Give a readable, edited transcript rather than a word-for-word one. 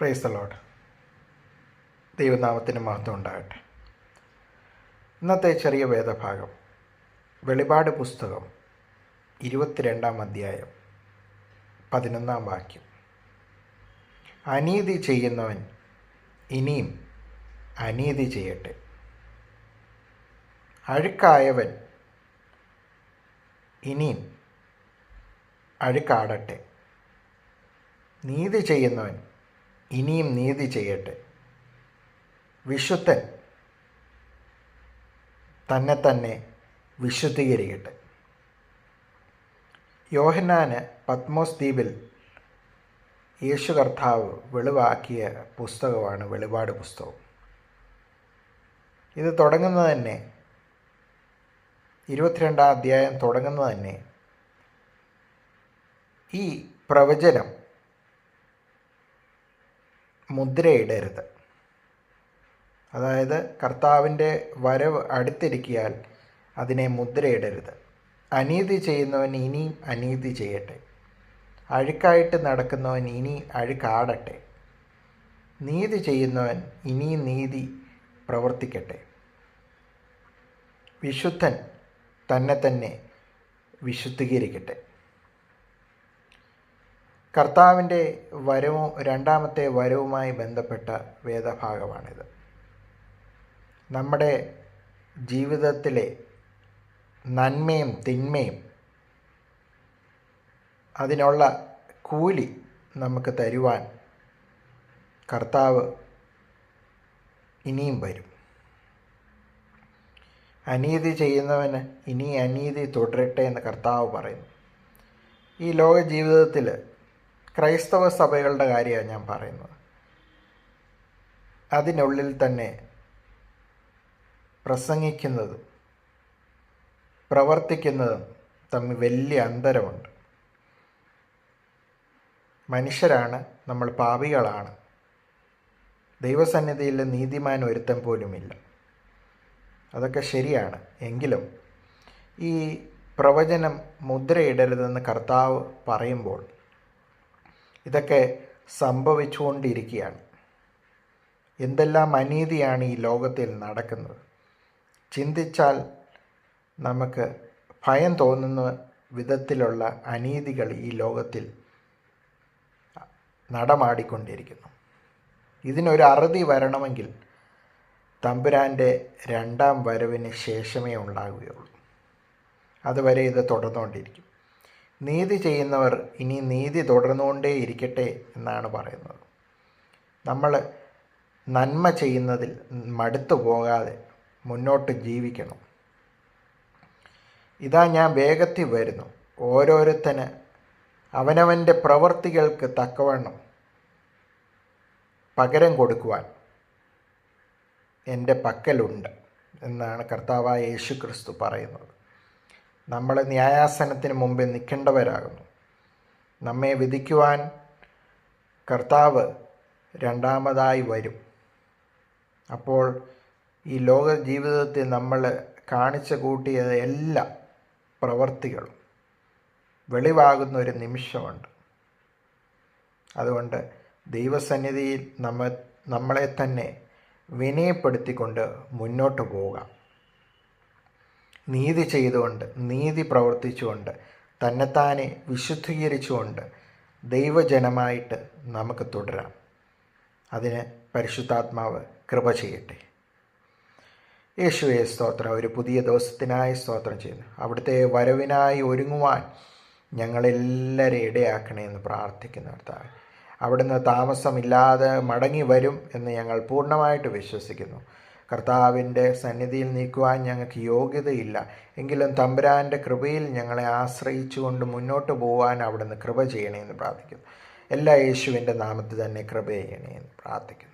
Praise the Lord. ദൈവനാമത്തിന് മഹത്വം ഉണ്ടാകട്ടെ. ഇന്നത്തെ ചെറിയ വേദഭാഗം വെളിപാട് പുസ്തകം 22-ാം അധ്യായം 11-ാം വാക്യം. അനീതി ചെയ്യുന്നവൻ ഇനിയും അനീതി ചെയ്യട്ടെ, അഴുക്കായവൻ ഇനിയും അഴുക്കാടട്ടെ, നീതി ചെയ്യുന്നവൻ ഇനിയും നീതി ചെയ്യട്ടെ, വിശുദ്ധൻ തന്നെ വിശുദ്ധീകരിക്കട്ടെ. യോഹന്നാന് പത്മോസ് ദ്വീപിൽ യേശു കർത്താവ് വെളിവാക്കിയ പുസ്തകമാണ് വെളിപാട് പുസ്തകം. ഇത് തുടങ്ങുന്നത് തന്നെ 22-ാം അധ്യായം തുടങ്ങുന്നത് തന്നെ ഈ പ്രവചനം മുദ്രയിടരുത്, അതായത് കർത്താവിൻ്റെ വരവ് അടുത്തിരിക്കിയാൽ അതിനെ മുദ്രയിടരുത്. അനീതി ചെയ്യുന്നവൻ ഇനിയും അനീതി ചെയ്യട്ടെ, അഴുക്കായിട്ട് നടക്കുന്നവൻ ഇനി അഴുക്കാടട്ടെ, നീതി ചെയ്യുന്നവൻ ഇനിയും നീതി പ്രവർത്തിക്കട്ടെ, വിശുദ്ധൻ തന്നെ വിശുദ്ധീകരിക്കട്ടെ. കർത്താവിൻ്റെ രണ്ടാമത്തെ വരവുമായി ബന്ധപ്പെട്ട വേദഭാഗമാണിത്. നമ്മുടെ ജീവിതത്തിലെ നന്മയും തിന്മയും അതിനുള്ള കൂലി നമുക്ക് തരുവാൻ കർത്താവ് ഇനിയും വരും. അനീതി ചെയ്യുന്നവന് ഇനി അനീതി തുടരട്ടെ എന്ന് കർത്താവ് പറയുന്നു. ഈ ലോക ജീവിതത്തിൽ ക്രൈസ്തവ സഭകളുടെ കാര്യമാണ് ഞാൻ പറയുന്നത്. അതിനുള്ളിൽ തന്നെ പ്രസംഗിക്കുന്നതും പ്രവർത്തിക്കുന്നതും തമ്മിൽ വലിയ അന്തരമുണ്ട്. മനുഷ്യരാണ്, നമ്മൾ പാപികളാണ്. ദൈവസന്നിധിയിൽ നീതിമാൻ ഒരുത്തൻ പോലുമില്ല. അതൊക്കെ ശരിയാണ്. എങ്കിലും ഈ പ്രവചനം മുദ്രയിടരുതെന്ന് കർത്താവ് പറയുമ്പോൾ ഇതൊക്കെ സംഭവിച്ചുകൊണ്ടിരിക്കുകയാണ്. എന്തെല്ലാം അനീതിയാണ് ഈ ലോകത്തിൽ നടക്കുന്നത്. ചിന്തിച്ചാൽ നമുക്ക് ഭയം തോന്നുന്ന വിധത്തിലുള്ള അനീതികൾ ഈ ലോകത്തിൽ നടമാടിക്കൊണ്ടിരിക്കുന്നു. ഇതിനൊരു അറുതി വരണമെങ്കിൽ തമ്പുരാൻ്റെ രണ്ടാം വരവിന് ശേഷമേ ഉണ്ടാകുകയുള്ളൂ. അതുവരെ ഇത് തുടർന്നുകൊണ്ടിരിക്കും. നീതി ചെയ്യുന്നവർ ഇനി നീതി തുടർന്നുകൊണ്ടേ ഇരിക്കട്ടെ എന്നാണ് പറയുന്നത്. നമ്മൾ നന്മ ചെയ്യുന്നതിൽ മടുത്തു പോകാതെ മുന്നോട്ട് ജീവിക്കണം. ഇതാ ഞാൻ വേഗത്തിൽ വരുന്നു, ഓരോരുത്തന് അവനവൻ്റെ പ്രവൃത്തികൾക്ക് തക്കവണ്ണം പകരം കൊടുക്കുവാൻ എൻ്റെ പക്കലുണ്ട് എന്നാണ് കർത്താവായ യേശു ക്രിസ്തു പറയുന്നത്. നമ്മൾ ന്യായാസനത്തിന് മുമ്പേ നിൽക്കേണ്ടവരാകുന്നു. നമ്മെ വിധിക്കുവാൻ കർത്താവ് രണ്ടാമതായി വരും. അപ്പോൾ ഈ ലോക ജീവിതത്തിൽ നമ്മൾ കാണിച്ചു കൂട്ടിയ എല്ലാ പ്രവൃത്തികളും വെളിവാകുന്ന ഒരു നിമിഷമുണ്ട്. അതുകൊണ്ട് ദൈവസന്നിധിയിൽ നമ്മളെ തന്നെ വിനയപ്പെടുത്തിക്കൊണ്ട് മുന്നോട്ട് പോകാം. നീതി ചെയ്തുകൊണ്ട്, നീതി പ്രവർത്തിച്ചുകൊണ്ട്, തന്നെത്താനെ വിശുദ്ധീകരിച്ചുകൊണ്ട് ദൈവജനമായിട്ട് നമുക്ക് തുടരാം. അതിന് പരിശുദ്ധാത്മാവ് കൃപ ചെയ്യട്ടെ. യേശുവേ സ്തോത്രം. ഒരു പുതിയ ദിവസത്തിനായി സ്തോത്രം ചെയ്യുന്നു. അവിടുത്തെ വരവിനായി ഒരുങ്ങുവാൻ ഞങ്ങളെല്ലാവരെയും ഇടയാക്കണേ എന്ന് പ്രാർത്ഥിക്കുന്നു. കർത്താവേ, അവിടുന്ന് താമസമില്ലാതെ മടങ്ങി വരും എന്ന് ഞങ്ങൾ പൂർണ്ണമായിട്ട് വിശ്വസിക്കുന്നു. കർത്താവിൻ്റെ സന്നിധിയിൽ നിൽക്കുവാൻ ഞങ്ങൾക്ക് യോഗ്യതയില്ല, എങ്കിലും തമ്പുരാൻ്റെ കൃപയിൽ ഞങ്ങളെ ആശ്രയിച്ചുകൊണ്ട് മുന്നോട്ട് പോകാൻ അവിടുന്ന് കൃപ ചെയ്യണേ എന്ന് പ്രാർത്ഥിക്കുന്നു. എല്ലാ യേശുവിൻ്റെ നാമത്തിൽ തന്നെ കൃപ ചെയ്യണേ എന്ന് പ്രാർത്ഥിക്കുന്നു.